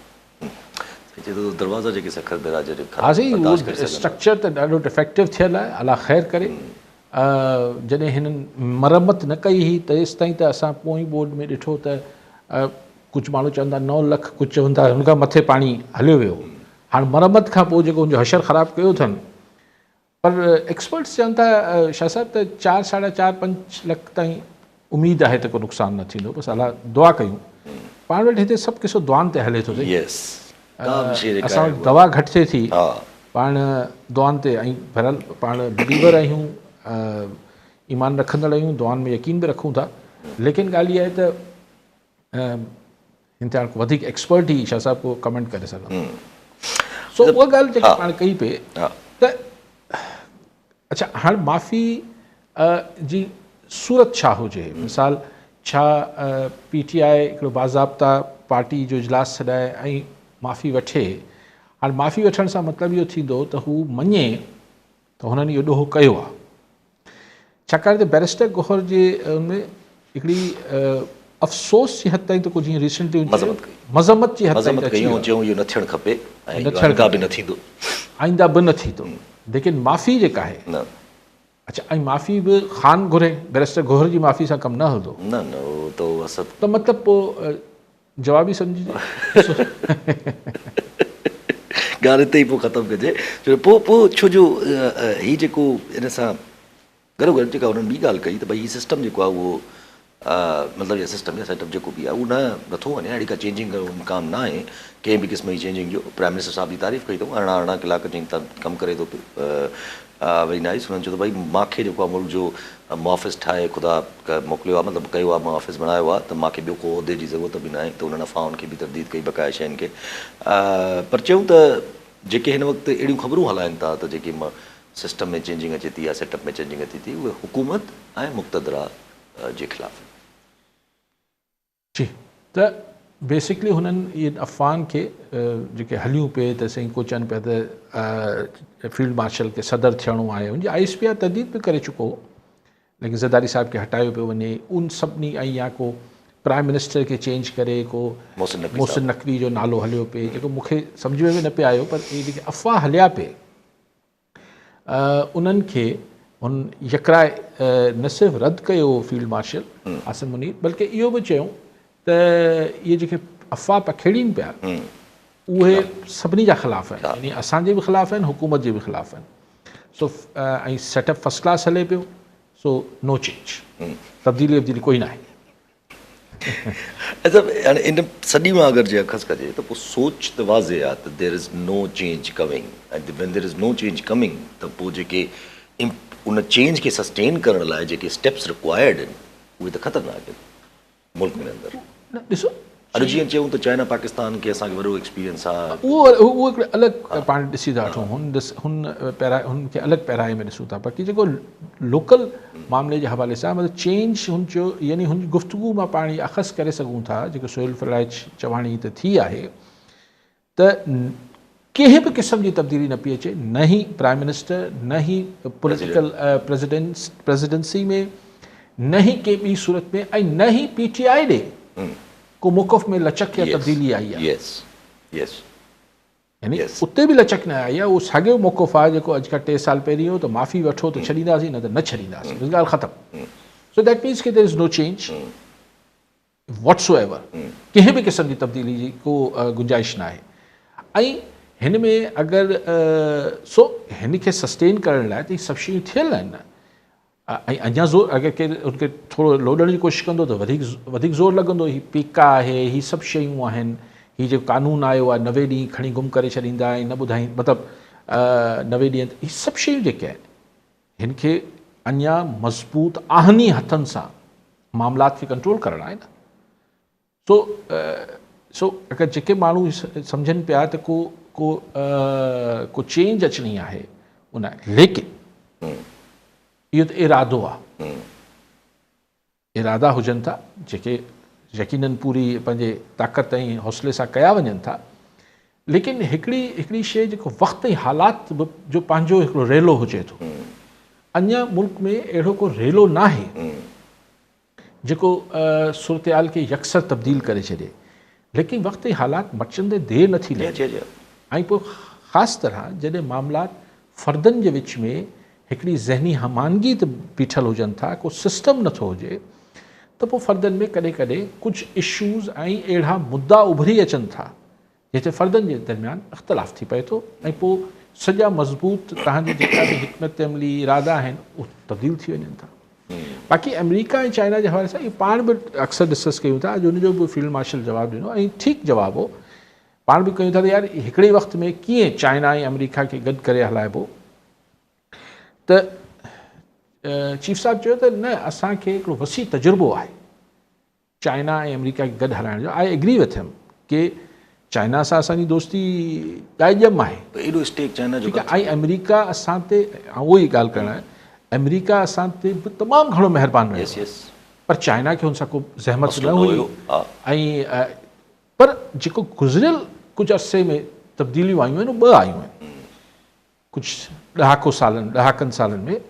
दरवाज़ा जेके सखर बैराज जे हा साईं उहो स्ट्रक्चर त ॾाढो डिफेक्टिव थियल आहे अला ख़ैर करे जॾहिं हिननि मरम्मत न कई हुई तेसि ताईं त असां पोइ बोर्ड में ॾिठो त कुझु माण्हू चवंदा 9 लख कुझु चवंदा हुनखां मथे पाणी हलियो वियो हाणे मरम्मत खां पोइ जेको हुनजो हशर ख़राबु कयो अथनि पर एक्सपर्ट्स चवनि था शाह साहिब त 4, 4.5 लख ताईं उमेदु आहे त को नुक़सानु न थींदो बसि अलाह दुआ कयूं पाण वटि हिते सभु किसो दुआनि ते हले थो असां वटि दवा घटि थिए थी पाण दुआनि ते ऐं भरियल पाण बिलीवर आहियूं ईमान रखंदड़ आहियूं, दुआनि में यकीन बि रखूं था, लेकिन ॻाल्हि इहा आहे त हिन ते हाणे वधीक एक्सपर्ट ई शाह साहिब को कमेंट करे सघंदो। सो उहा ॻाल्हि जेका पाण कई पे त अच्छा हाणे माफ़ी जी सूरत छा हुजे, मिसाल छा PTI हिकिड़ो बाज़ाब्ता पार्टी जो इजलास छॾाए ऐं माफ़ी वठे। हाणे माफ़ी वठण सां मतिलबु इहो थींदो त हू मञे त हुननि इहो ॾोहो कयो आहे, छाकाणि त बैरिस्टर गौहर जे उनमें हिकिड़ी अफ़सोस जी हद ताईं त कुझु जीअं रिसेंटली मज़म्मत जी हद ताईं चयूं इहो न थियणु खपे ऐं आइंदा बि न थींदो, आइंदा बि न थींदो, लेकिन माफ़ी जेका आहे न अच्छा ऐं माफ़ी बि ख़ान घुरे, बैरिस्टर गौहर जी माफ़ी सां कमु न हलंदो न न उहो त असां त मतिलबु पोइ जवाबी सम्झिजे ॻाल्हि हिते ई पोइ ख़तमु कजे, छो पोइ छो जो हीउ जेको इन सां गॾो गॾु जेका हुननि ॿी ॻाल्हि कई त भई हीउ सिस्टम जेको आहे उहो मतिलबु इहो सिस्टम या सेटअप जेको बि आहे उहो नथो वञे, अहिड़ी का चेंजिंग जो इम्कान न आहे कंहिं बि क़िस्म जी चेंजिंग जो। प्राइम मिनिस्टर साहिब जी तारीफ़ कई अथऊं, अरिड़हं कलाक जी कमु करे थो पियो, वेरी नाइस। हुननि चयो त भई मूंखे जेको आहे मुल्क जो मुआफ़िज़ ठाहे ख़ुदा मोकिलियो आहे, मतिलबु कयो आहे, मुआफ़िज़ बणायो आहे, त मूंखे ॿियो को उहिदे जी ज़रूरत बि न आहे, त उन्हनि अफ़वाहुनि खे बि तरदीद कई बक़ाया शयुनि खे। पर चयूं त जेके हिन वक़्तु अहिड़ियूं ख़बरूं हलाइनि था त जेके सिस्टम में चेंजिंग अचे थी या सेटअप में चेंजिंग अचे थी, उहे हुकूमत ऐं मुक़तदरा जे ख़िलाफ़ जी। त बेसिकली हुननि इहे अफ़वाहनि खे जेके हलियूं पिए त साईं को चवनि पिया त फील्ड मार्शल खे सदर थियणो आहे, हुनजी ISPR तर्दीद बि करे चुको हो, लेकिन ज़रदारी साहिब खे हटायो पियो वञे उन सभिनी, ऐं या को प्राइम मिनिस्टर खे चेंज करे को मोहसिन नक़वी जो नालो हलियो पिए, जेको मूंखे सम्झ में बि न पियो आयो, पर इहे जेके अफ़वाह हलिया पिए उन्हनि खे हुन यकराए न सिर्फ़ु रद्द कयो फील्ड मार्शल आसिम मुनीर, बल्कि इहो बि चयूं त इहे जेके अफ़वाह पखेड़ीनि पिया उहे सभिनी जा ख़िलाफ़ आहिनि, यानी असांजे बि ख़िलाफ़ आहिनि, हुकूमत जे बि ख़िलाफ़ आहिनि। सो ऐं सेटअप फर्स्ट क्लास हले पियो, सो नो चेंज, तब्दीली कोई न आहे। अच्छा हाणे इन सॼी मां अगरि जे अखज़ कजे त पोइ सोच त वाज़े आहे त there is no change coming, ऐं when there is no change coming त पोइ जेके उन चेंज खे सस्टेन करण लाइ जेके स्टेप्स रिक्वायर्ड आहिनि उहे त ख़तरनाक आहिनि मुल्क में अंदरि। ॾिसो अॼु जीअं चयूं त चाइना पाकिस्तान खे असांखे वॾो एक्सपीरियंस आहे, उहो हिकिड़े अलॻि पाण ॾिसी था वठूं, हुनखे अलॻि पैराए में ॾिसूं था, बाक़ी जेको लोकल मामले जे हवाले सां मतिलबु चेंज हुन जो, यानी हुन गुफ़्तगू मां पाण इहा अख़ज़ करे सघूं था जेको सोहेल फलाह चवाणी त थी आहे त कंहिं बि क़िस्म जी तब्दीली न पई अचे, न ई प्राइम मिनिस्टर, न ई पॉलिटिकल प्रेसिडेंसी में, न ई कंहिं ॿी सूरत में, ऐं न ई PTI ॾे को मौक़फ़ में लचक या तब्दीली आई आहे। यानी उते बि लचक न आई आहे, उहो साॻियो मौक़फ़ आहे जेको अॼु खां 3 साल पहिरीं हो, त माफ़ी वठो त छॾींदासीं, न त न छॾींदासीं, बस ॻाल्हि ख़तमु। सो दैट मीन्स के there is no change whatsoever, कंहिं बि क़िस्म जी तब्दीली जी को गुंजाइश न आहे। ऐं हिन में अगरि सो हिन खे सस्टेन करण लाइ त सभु शयूं थियल आहिनि, ऐं अञा ज़ोर अगरि केरु उनखे थोरो लोॾण जी कोशिशि कंदो त वधीक ज़ोर लॻंदो, हीअ पीका आहे, हीअ सभु शयूं आहिनि, हीअ जेको कानून आयो आहे 90 ॾींहं खणी गुम करे छॾींदा ऐं न ॿुधाई, मतिलबु 90 ॾींहं, हीअ सभु शयूं जेके आहिनि हिन खे अञा मज़बूत आहनी हथनि सां मामलात खे कंट्रोल करणा आहिनि। सो अगरि जेके माण्हू सम्झनि पिया त को चेंज अचणी आहे उन, लेकिन इहो त इरादो आहे, इरादा हुजनि था जेके यकीनन पूरी पंहिंजे ताक़त ऐं हौसले सां कया वञनि था, लेकिन हिकिड़ी शइ जेको वक़्त ऐं हालात जो पंहिंजो हिकिड़ो रेलो हुजे थो, अञा मुल्क में अहिड़ो को रेलो न आहे जेको सूरतहाल खे यकसर तब्दील करे छॾे, लेकिन वक़्त ऐं हालात मचंदे देरि नथी लॻे। ऐं पोइ ख़ासि तरह जॾहिं मामलात फ़र्दनि जे विच में हिकिड़ी ज़हनी हमानगी त बीठल हुजनि था, को सिस्टम नथो हुजे, त पोइ फ़र्दनि में कॾहिं कॾहिं कुझु इशूज़ ऐं अहिड़ा मुद्दा उभरी अचनि था जिते फ़र्दनि जे दरमियान इख़्तिलाफ़ थी पए थो, ऐं पोइ सॼा मज़बूत तव्हांजी जेका बि हिकमत अमली इरादा आहिनि उहे तब्दील थी वञनि था। बाक़ी अमेरिका ऐं चाइना जे हवाले सां इहो पाण बि अक्सर डिस्कस कयूं था, अॼु हुनजो बि फील्ड मार्शल जवाबु ॾिनो ऐं ठीकु जवाबु हो, पाण बि कयूं था त यार हिकिड़े वक़्त में कीअं चाइना ऐं अमेरिका खे गॾु करे हलाइबो। त चीफ साहब चयो त न असांखे हिकिड़ो वसी तजुर्बो आहे चाइना ऐं अमेरिका खे गॾु हलाइण जो। आई एग्री विथ हिम कि चाइना सां असांजी दोस्ती ॼम आहे, एॾो स्टेक चाइना जो ठीकु आहे। ऐं अमेरिका असां ते, उहो ई ॻाल्हि करणु आहे, अमेरिका असां ते बि तमामु घणो महिरबानी यस रहियो, यस पर चाइना खे हुन सां को ज़हमत न मसइलो हुई। हुयो, हा। ऐं पर जेको गुज़िरियल कुझु अरसे में तब्दीलियूं आयूं आहिनि, ॿ आयूं आहिनि कुझु ॾहाकनि सालनि में,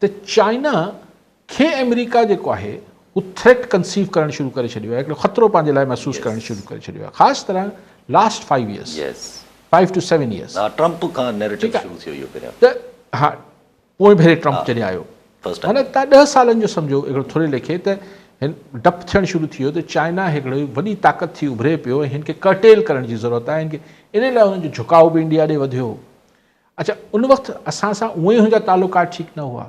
त चाइना खे अमेरिका जेको आहे हू थ्रेट कंसीव करणु शुरू करे छॾियो आहे, हिकिड़ो ख़तरो पंहिंजे लाइ महसूसु करणु शुरू करे छॾियो आहे, ख़ासि तरह last 5 years, Yes 5 to 7 years। Trump खां नैरेटिव ठीकु आहे। शुरू थियो इहो पहिरियां त हा, पोइ भेरे ट्रम्प जॾहिं आयो, फर्स्ट टाइम माना तव्हां 10 सालनि जो सम्झो हिकिड़ो थोरे लेखे त हिन डपु थियणु शुरू थी वियो त चाइना हिकिड़ी वॾी ताक़त थी उभिरे पियो ऐं हिन खे कर्टेल करण जी ज़रूरत आहे, हिन खे इन लाइ हुनजो झुकाव बि इंडिया ॾे वधियो। अच्छा, उन वक़्तु असां सां उहे ई हुनजा तालुकात ठीकु न हुआ,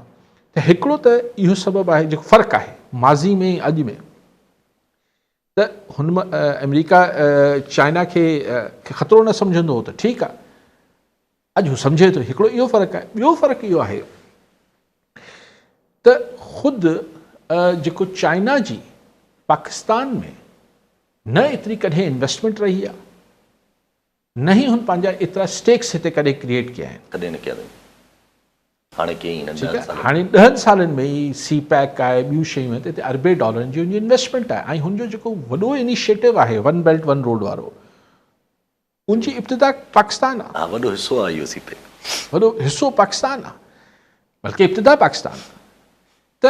त हिकिड़ो त इहो सबबु आहे जेको फ़र्क़ु आहे माज़ी में ऐं अॼु में, त हुन अमेरिका चाइना खे ख़तरो न सम्झंदो हो त ठीकु आहे, अॼु हू सम्झे थो, हिकिड़ो इहो फ़र्क़ु आहे। ॿियो फ़र्क़ु इहो आहे त ख़ुदि जेको चाइना जी पाकिस्तान में न एतिरी कॾहिं इन्वेस्टमेंट रही आहे, न ई हुन पंहिंजा एतिरा स्टेक्स हिते कॾहिं क्रिएट कया आहिनि, कॾहिं न कया अथई, हाणे कई न ठीकु आहे। हाणे 10 सालनि में ई सी पैक आहे, ॿियूं शयूं आहिनि, त हिते अरबे डॉलरनि जी हुनजी इन्वेस्टमेंट आहे। ऐं हुनजो जेको वॾो इनिशिएटिव आहे 1 Belt 1 Road वारो, उनजी इब्तिदा पाकिस्तान आहे, हा, वॾो हिसो आहे इहो सी पे, वॾो हिसो पाकिस्तान आहे, बल्कि इब्तिदा पाकिस्तान आहे। त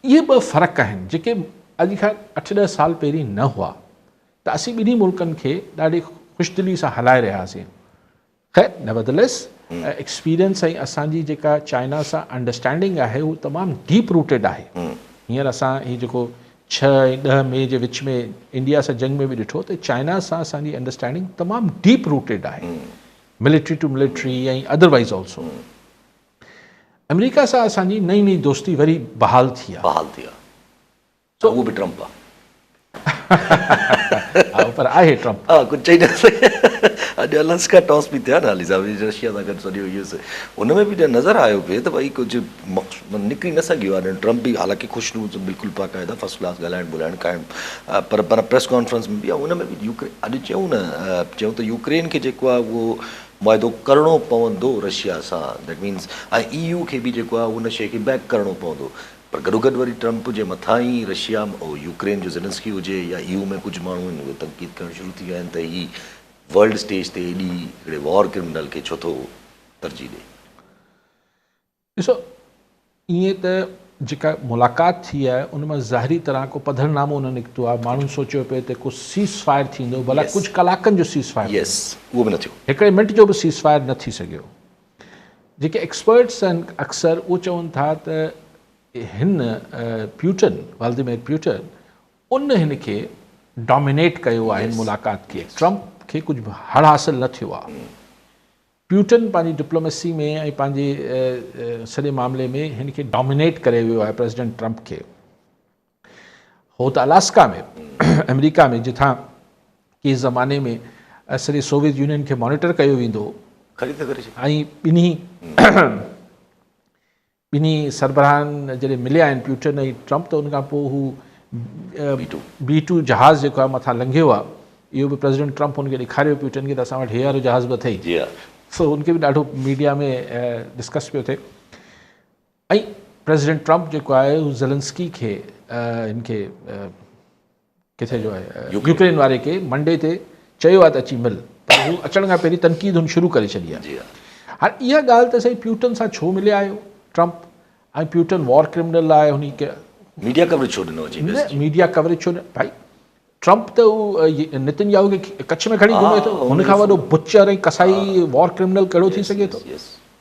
इहे ॿ फ़र्क़ु आहिनि जेके अॼु खां 8-10 साल पहिरीं न हुआ, त असीं ॿिन्ही मुल्कनि खे ॾाढी ख़ुशदिली सां हलाए रहियासीं। ख़ैर नेवरदलेस एक्सपीरियंस ऐं असांजी जेका चाइना सां अंडरस्टैंडिंग आहे उहो तमामु डीप रूटेड आहे। हींअर असां हीउ जेको 6 ऐं 10 मई जे विच में इंडिया सां जंग में बि ॾिठो त चाइना सां असांजी अंडरस्टैंडिंग तमामु डीप रूटेड आहे, मिलिट्री टू मिलिट्री ऐं अदरवाइज़ ऑल्सो। अमेरिका सां असांजी नई नई दोस्ती वरी बहाल थी आहे, तो उहो बि ट्रम्प आहे, पर आहे ट्रम्प। हा, कुझु चई न सघे। अॼु अलास्का टॉस बि थिया न हाली साहिब, रशिया सां गॾु सॼो इहो हुन में बि नज़र आयो पिए त भई कुझु निकिरी न सघियो आहे। ट्रम्प बि हालांकि ख़ुशि बिल्कुलु बाक़ाइदा फर्स्ट क्लास ॻाल्हाइणु ॿोलाइणु काइम, पर प्रेस कॉन्फ्रेंस में बि आहे, हुन में बि अॼु चयूं त यूक्रेन खे जेको आहे उहो मुआइदो करिणो पवंदो रशिया सां, दैट मीन्स ऐं EU खे बि जेको आहे उन शइ खे बैक करिणो पवंदो। पर गॾोगॾु वरी ट्रम्प जे मथां ई रशिया ऐं यूक्रेन जो ज़ेलेंस्की हुजे या EU में कुझु माण्हू आहिनि उहे तनक़ीद करणु शुरू थी विया आहिनि त ही वर्ल्ड स्टेज ते एॾी हिकिड़े वॉर क्रिमिनल खे छो थो तरजीह ॾे। ॾिसो, ईअं त जेका मुलाक़ात थी आहे उन मां ज़ाहिरी तरह को पधरनामो न निकितो आहे, माण्हू सोचियो पिए त को सीज़ फायर थींदो, भला कुझु कलाकनि जो सीज़ फायर, यस, उहो बि न थियो, हिकिड़े मिंट जो बि सीज़ फायर न थी सघियो। जेके एक्सपर्ट्स आहिनि अक्सर उहो चवनि था त हिन प्यूटन, व्लादिमीर प्यूटन, उन हिन खे डोमिनेट कयो आहे हिन मुलाक़ात खे, ट्रम्प खे कुझु बि हड़ हासिल न थियो आहे। प्यूटन पंहिंजी डिप्लोमेसी में ऐं पंहिंजे सॼे मामले में हिन खे डोमिनेट करे वियो आहे प्रेसिडेंट ट्रम्प खे। हो त अलास्का में अमेरिका में जिथां कंहिं ज़माने में सॼे सोवियत यूनियन खे मॉनिटर कयो वेंदो हो, ऐं ॿिन्ही सरबराहनि जॾहिं मिलिया आहिनि प्यूटन ऐं ट्रम्प, त उनखां पोइ हू B-2 जहाज़ जेको आहे मथां लंघियो आहे, इहो बि प्रेसिडेंट ट्रम्प हुनखे ॾेखारियो प्यूटन खे त असां वटि हे वारो जहाज़ बि अथई, सो हुनखे बि ॾाढो मीडिया में डिस्कस पियो थिए। ऐं प्रेसिडेंट ट्रम्प जेको आहे हू ज़ेलेंस्की खे हिनखे किथे जो आहे यूक्रेन वारे खे मंडे ते चयो आहे त अची मिल, पर हू अचण खां पहिरीं तनक़ीद हुन शुरू करे छॾी आहे। हाणे इहा ॻाल्हि त सही, प्यूटन सां छो मिलिया आहियो ट्रम्प, ऐं प्यूटन वॉर क्रिमिनल आहे, हुन खे मीडिया कवरेज छो ॾिनो? मीडिया कवरेज छो? भाई ट्रम्प त उहो नेतन्याहू खे कच्छ में खणी घुमे थो, हुनखां वॾो बुचर ऐं कसाई वॉर क्रिमिनल कहिड़ो थी सघे थो?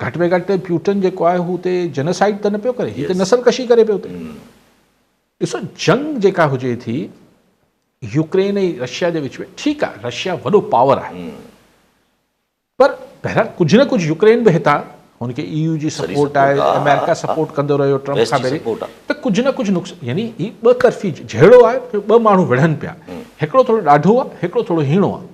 घटि में घटि प्यूटन जेको आहे हू ते जेनोसाइड त न पियो करे, हीअ त नसल कशी करे पियो थिए। ॾिसो, जंग जेका हुजे थी यूक्रेन ऐं रशिया जे विच में, ठीकु आहे रशिया वॾो पावर आहे, पर बहरहाल कुझु न कुझु यूक्रेन बि हितां हुनखे EU जी सपोर्ट आहे, अमेरिका सपोर्ट कंदो रहियो ट्रम्प खां पहिरीं, त कुझु न कुझु नुक़सान, यानी ही ॿ तरफ़ी जहिड़ो आहे, ॿ माण्हू विढ़नि पिया, हिकिड़ो थोरो ॾाढो आहे, हिकिड़ो थोरो हीणो आहे।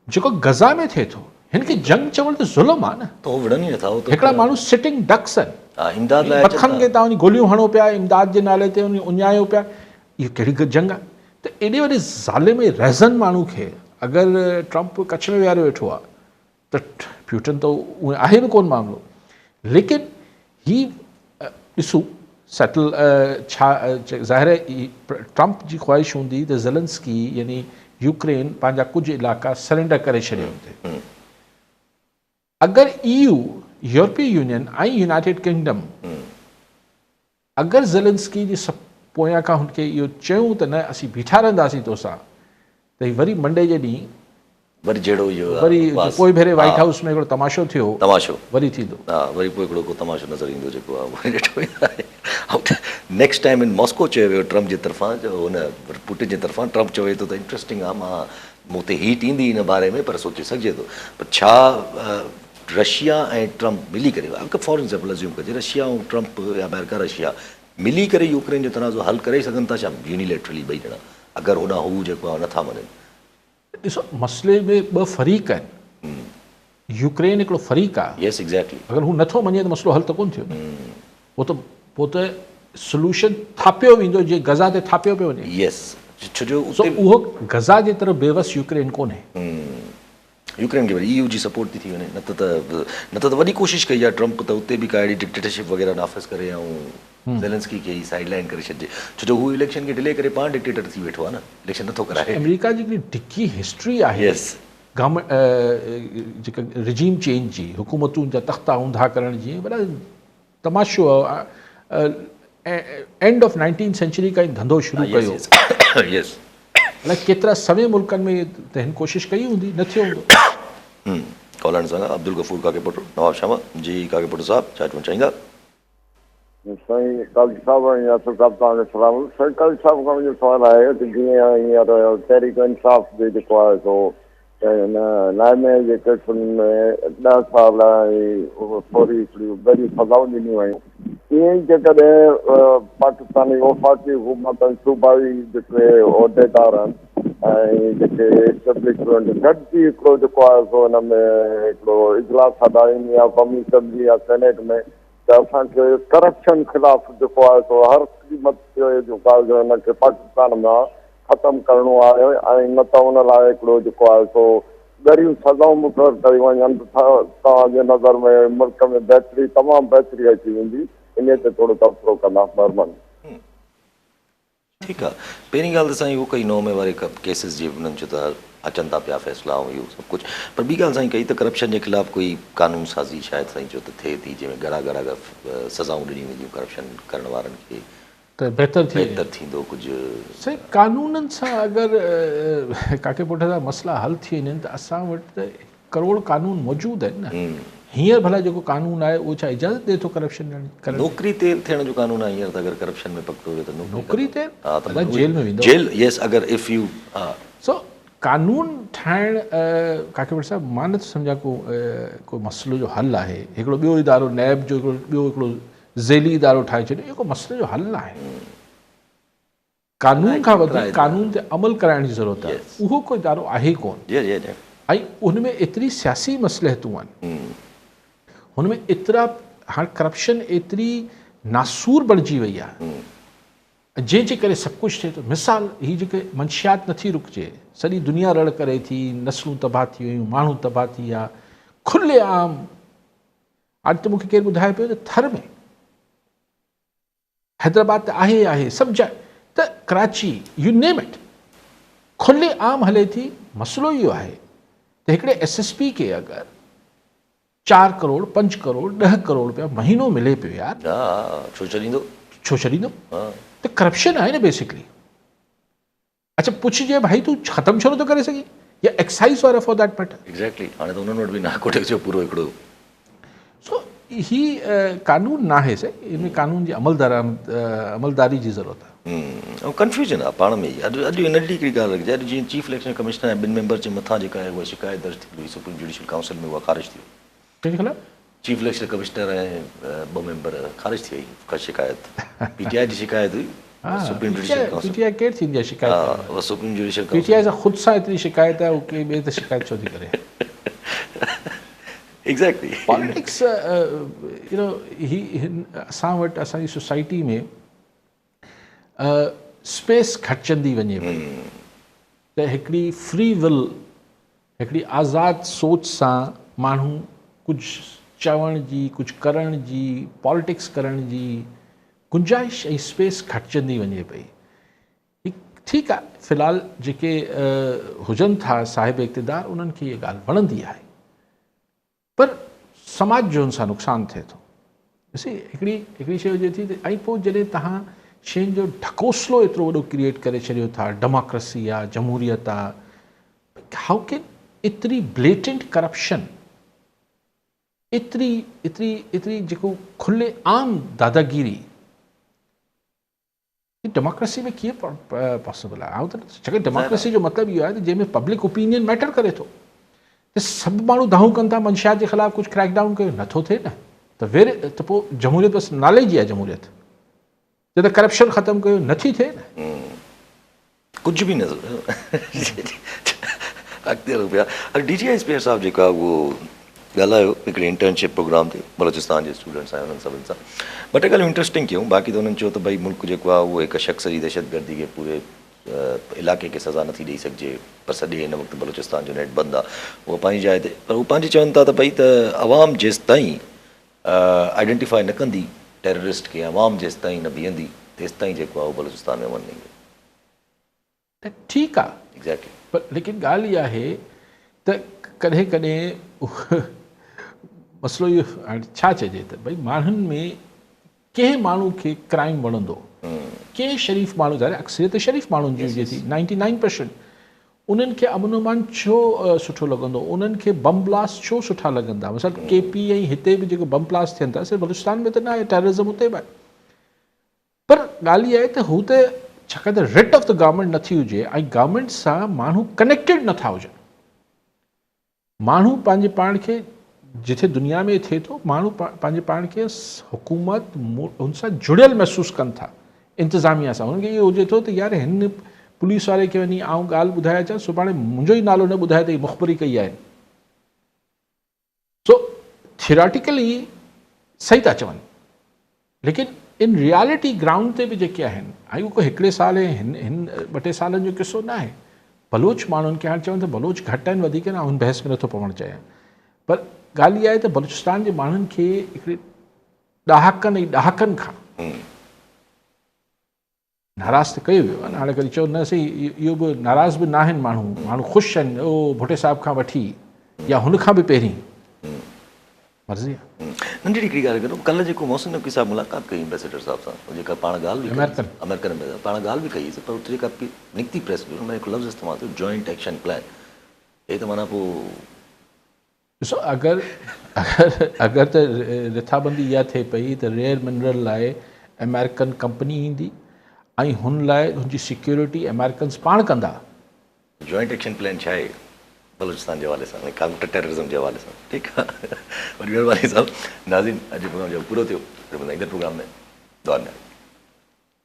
जेको गज़ा में थिए थो हिन खे जंग चवण त ज़ुल्म आहे न। त उहो विढ़नि ई नथा, उहो त हिकिड़ा माण्हू सिटिंग डक्स आहिनि, हा, इमदाद लाइ अचनि पथनि खे था। तव्हां वञी गोलियूं हणो पिया, इमदाद जे नाले ते वञी उञायो पिया, इहो कहिड़ी जंग आहे? त एॾे वॾे ज़ालिम रज़न माण्हू खे अगरि ट्रंप कच्छ में विहारे वेठो आहे त प्यूटन त उहे आहे न कोन मामिलो। लेकिन ही ॾिसूं सेटल छा ज़ाहिर आहे ट्रंप जी ख़्वाहिश हूंदी त ज़ेलेंस्की यानी यूक्रेन पंहिंजा कुझु इलाइक़ा सरेंडर करे छॾियो हुते। अगरि EU यूरोपीय यूनियन ऐं यूनाइटेड किंगडम अगरि ज़ेलेंस्की जी पोयां खां हुनखे इहो चयूं त न असीं बीठा रहंदासीं तोसां, त ही वरी मंडे जे ॾींहुं वरी जहिड़ो इहो वरी बस, पोइ भेरे वाइट हा, हाउस में हिकिड़ो तमाशो थियो, तमाशो, वरी थींदो। हा, वरी पोइ हिकिड़ो को तमाशो नज़र ईंदो जेको आहे उहो ॾिठो वेंदो आहे। नेक्स्ट टाइम इन मॉस्को चयो वियो ट्रंप जे तरफ़ां, जो हुन पुटिन जे तरफ़ां ट्रंप चवे थो त इंट्रस्टिंग आहे, मां मूं ते हीट ईंदी इन बारे में, पर सोचे सघिजे थो पर छा रशिया ऐं ट्रंप मिली करे, फॉर एग्ज़ाम्पल अज्यूम कजे रशिया ऐं ट्रंप या अमेरिका रशिया मिली करे यूक्रेन जो तनाज़ो हल करे सघनि था छा यूनिलेटरली ॿई ॼणा, अगरि होॾां हू जेको आहे नथा मञनि? ॾिसो मसइले में ॿ फ़रीक़ आहिनि, यूक्रेन हिकिड़ो फ़रीक़ आहे, यस एग्ज़ैक्टली, अगरि हू नथो मञे त मसइलो हल त कोन थियो, पोइ त सोल्यूशन थापियो वेंदो जीअं गज़ा ते थापियो पियो वञे। यस, छो जो सो उहो गज़ा जे तरफ़ बेवस यूक्रेन कोन्हे। यूक्रेन खे वरी EU जी सपोर्ट थी थी वञे, न त वॾी कोशिशि कई आहे ट्रंप त उते बि का अहिड़ी डिक्टेटरशिप वग़ैरह नाफ़िज़ करे ऐं ज़ेलेंस्की खे ई साइड लाइन करे छॾिजे, छो जो हू इलेक्शन खे डिले करे पाण डिक्टेटर थी वेठो आहे न, इलेक्शन नथो कराए। अमेरिका जी हिकिड़ी डिघी हिस्ट्री आहे यस, गवर्नमेंट जेका रिजीम चेंज जी, हुकूमतुनि जा तख़्ता ऊंधा करण जी वॾा तमाशो एंड ऑफ 19th सेंचुरी खां ई धंधो शुरू कयो। यस, अलाए केतिरा सवे मुल्कनि में त हिन कोशिशि कई हूंदी, न थियो हूंदो। कॉलर सां अब्दुल गफूर काकेपुट, नवाब शामा जी काकेपुट साहब, छा चवणु चाहींदा? साईं काजी साहब ऐं यासर साहब तव्हांखे सलाम। साईं काजी साहब खां मुंहिंजो सुवालु आहे त जीअं हींअर तहरीक इंसाफ़ जो जेको आहे सो हिन नाइमे जे केसुनि में 10 साल ऐं थोरी हिकिड़ियूं गॾियूं सज़ाऊं ॾिनियूं आहिनि, ईअं ई जेकॾहिं पाकिस्तानी वफ़ाक़ी हुकूमत ऐं सूबाई जेके उहिदेदार आहिनि ऐं जेके एस्टेब्लिशमेंट गॾिजी हिकिड़ो जेको आहे सो हिन में हिकिड़ो इजलास हटाईंदी या कौमी असैम्बली या सेनेट में, त असांखे करप्शन ख़िलाफ़ जेको आहे सो हर क़ीमत ते जेको आहे हिनखे पाकिस्तान मां ख़तमु करिणो आहे ऐं न त हुन लाइ हिकिड़ो जेको आहे सो ॻरियूं सज़ाऊं मुक़ररु कयूं वञनि त तव्हांजे नज़र में मुल्क में बहितरी, तमामु बहितरी अची वेंदी, इन ते थोरो तबसरो कंदा महिरबानी। ठीकु आहे, पहिरीं ॻाल्हि त साईं उहो कई 9 में वारे केसिस जी उन्हनि जो त अचनि था पिया फ़ैसिला ऐं इहो सभु कुझु, पर ॿी ॻाल्हि साईं कई त करप्शन जे ख़िलाफ़ कोई कानून साज़ी शायदि साईं जो त थिए थी जंहिंमें ॻड़ा सज़ाऊं ॾिनी वेंदियूं करप्शन करण वारनि खे, त बहितर थींदो कुझु। साईं कानूननि सां अगरि काकेपुट जा मसइला हल थी वञनि त असां वटि त करोड़ कानून मौजूदु आहिनि न। हींअर भला जेको कानून आहे उहो छा इजाज़त ॾिए थो करप्शन करण? नौकिरी ते थियण जो कानून आहे हींअर त अगरि करप्शन में पकड़ो वियो त नौकिरी ते हा त जेल में वेंदो। जेल, यस, अगरि इफ यू हा सो कानून ठाहिण काकेपुट साहिबु मां नथो सम्झां को मसइलो जो हल आहे। हिकिड़ो ॿियो इदारो नैब जो हिकिड़ो ज़ेली इदारो ठाहे छॾियो, इहो को मसइले जो हल आहे? कानून खां वधीक कानून ते अमल कराइण जी ज़रूरत आहे, उहो को इदारो आहे कोन। ऐं उनमें एतिरी सियासी मसलहतूं आहिनि, हुनमें एतिरा हाणे करप्शन एतिरी नासूर बणिजी वई आहे जंहिंजे करे सभु कुझु थिए थो। मिसाल हीअ जेके मंशियात नथी रुकिजे, सॼी दुनिया रड़ करे थी, नस्लूं तबाह थी वियूं, माण्हू तबाह थी विया, खुले आम। अॼु त मूंखे केरु ॿुधाए पियो त थर में, हैदराबाद त आहे सभु जाइ, त कराची, यू नेम इट, खुले आम हले थी। मसइलो इहो आहे त हिकिड़े SSP खे अगरि 4 करोड़ 5 करोड़ 10 करोड़ रुपया महीनो मिले पियो यार, छो छॾींदो? त करप्शन आहे न बेसिकली। अच्छा पुछिजे भाई तूं ख़तमु छो नथो करे सघीं, या एक्साइज़ वारा फॉर दैट मैटर। एग्ज़ैक्टली, हाणे त उन्हनि वटि बि नार्कोटिक्स जो पूरो हिकिड़ो। सो ही कानून न आहे साईं, इनमें कानून जी अमलदारी जी ज़रूरत आहे। ऐं कन्फ्यूजन आहे पाण में ई। अॼु इन ॾींहुं हिकिड़ी ॻाल्हि रखिजे, अॼु जीअं चीफ इलेक्शन कमिश्नर ऐं 2 मेंबर जे मथां जेका आहे उहा शिकायत दर्ज थी हुई सुप्रीम जुडिशियल काउंसिल में, उहा ख़ारिज थी वई। कंहिंजे ख़िलाफ़? चीफ इलेक्शन कमिश्नर ऐं 2 मेंबर ख़ारिज थी वई का शिकायत। PTI जी शिकायत हुई सुप्रीम जुडिशियल काउंसिल। PTI केरु थींदी आहे शिकायत? हा, उहा सुप्रीम जुडिशियल काउंसिल। PTI सां ख़ुदि सां एतिरी शिकायत आहे, उहो के ॿिए ते शिकायत छो थी करे? एग्जैक्टली पॉलिटिक्स असां वटि असांजी सोसाइटी में स्पेस घटिजंदी वञे पई त हिकिड़ी फ्री विल, हिकिड़ी आज़ादु सोच सां माण्हू कुझु चवण जी, कुझु करण जी, पॉलिटिक्स करण जी गुंजाइश ऐं स्पेस घटिजंदी वञे पई। ठीकु आहे, फ़िलहालु जेके हुजनि था साहिब इक़्तिदार, उन्हनि खे इहा ॻाल्हि वणंदी आहे, पर समाज जो हुन सां नुक़सानु थिए थो। ॾिसी हिकिड़ी शइ हुजे थी, ऐं पोइ जॾहिं तव्हां शयुनि जो ढकोसलो एतिरो वॾो क्रिएट करे छॾियो था, डेमोक्रेसी आहे, जमहूरियत आहे, हाउ कैन एतिरी ब्लेटेंट करप्शन, एतिरी जेको खुले आम दादागिरी डेमोक्रेसी में कीअं पॉसिबल आहे? ऐं त छाकाणि डेमोक्रेसी जो मतिलबु इहो आहे त जंहिंमें पब्लिक ओपिनियन मैटर करे थो, त सभु माण्हू दाहूं कनि था मंशियात जे ख़िलाफ़ु कुझु क्रैक डाउन कयो, नथो थिए न, त पोइ जमहूरियत बसि नाले जी आहे जमहूरियत, जॾहिं करप्शन ख़तमु कयो नथी थिए न, कुझु बि न अॻिते हलूं पिया। DGI स्पेयर साहिबु जेका उहो ॻाल्हायो हिकिड़े इंटर्नशिप प्रोग्राम ते बलोचिस्तान जे स्टूडेंट्स आहिनि, उन्हनि सभिनि सां ॿ टे ॻाल्हियूं इंट्रस्टिंग कयूं। बाक़ी त उन्हनि चयो त भई मुल्क जेको आहे उहो हिकु शख़्स जी दहशतगर्दी खे पूरे इलाइक़े खे सज़ा नथी ॾेई सघिजे, पर सॼे हिन वक़्तु बलोचिस्तान जो नेट बंदि आहे, उहो पंहिंजी जाइ ते, पर उहे पंहिंजी चवनि था त भई त आवाम जेसि ताईं आइडेंटिफाई न कंदी टेररिस्ट खे, आवाम जेसि ताईं न बीहंदी तेसि ताईं जेको आहे उहो बलोचिस्तान में वञे त ठीकु आहे। एग्ज़ैक्टली, पर लेकिन ॻाल्हि इहा आहे त कॾहिं कॾहिं मसइलो इहो हाणे छा चइजे त भई माण्हुनि में कंहिं माण्हू खे क्राइम वणंदो, कंहिं शरीफ़ माण्हू, ज़ाहिर अक्सरियत शरीफ़ माण्हुनि जी हुजे थी, 99%, उन्हनि खे अमन अमान छो सुठो लॻंदो, उन्हनि खे बम ब्लास्ट छो सुठा लॻंदा? मतिलबु KP ऐं हिते बि जेको बम ब्लास्ट थियनि था, सिर्फ़ु बलूचिस्तान में त न आहे, टेररिज़म हुते बि आहे, पर ॻाल्हि इहा आहे त हू त छाकाणि त रिट ऑफ द गवर्नमेंट नथी हुजे ऐं गवर्नमेंट सां माण्हू कनेक्टेड नथा हुजनि, माण्हू पंहिंजे पाण खे जिथे दुनिया में थिए थो, माण्हू पंहिंजे पाण खे हुकूमत हुन सां जुड़ियल महसूसु कनि था, इंतिज़ामिया सां। हुनखे इहो हुजे थो त यार हिन पुलिस वारे खे वञी आउं ॻाल्हि ॿुधाए अचां, सुभाणे मुंहिंजो ई नालो न ॿुधाए त हीअ मुख़बरी कई आहे। सो थियोरेटिकली सही था चवनि, लेकिन इन रियलिटी ग्राउंड ते बि जेके आहिनि, ऐं उहो हिकिड़े साल ऐं हिन 2-3 सालनि जो किसो न आहे। बलोच माण्हुनि खे हाणे चवनि त बलोच घटि आहिनि वधीक न, हुन बहस में नथो पवणु चाहियां, पर ॻाल्हि इहा आहे त बलूचिस्तान जे माण्हुनि खे हिकिड़े ॾहाकनि ऐं ॾहाकनि खां नाराज़ त कयो वियो आहे न। हाणे कॾहिं चओ न सही, इहो बि नाराज़ बि न आहिनि माण्हू ख़ुशि आहिनि, ओ भुटे साहिब खां वठी या हुन खां बि पहिरीं, मर्ज़ी आहे। नंढी हिकिड़ी ॻाल्हि करो, कल्ह जेको मोहसिन नक़वी साहिबु मुलाक़ात कई एम्बेसडर साहिब सां, जेका पाण ॻाल्हि बि अमेरिकन में पाण ॻाल्हि बि कई, पर उते जेका निकिती प्रेस में हुन हिकु लफ़्ज़ इस्तेमालु थियो, जॉइंट एक्शन प्लान। हे त माना पोइ ॾिसो, अगरि त रिथाबंदी इहा थिए पई त रेयर मिनरल लाइ अमेरिकन कंपनी ईंदी ऐं हुन लाइ हुनजी सिक्योरिटी अमेरिकन्स पाण कंदा। जॉइंट एक्शन प्लान छा आहे बलूचिस्तान जे हवाले सां, काउंटर टेररिज़म जे हवाले सां? ठीकु आहे, वरी महिरबानी साहिबु। नाज़रीन, अॼु प्रोग्राम जो पूरो थियो, ईंदड़ प्रोग्राम में दुआ में।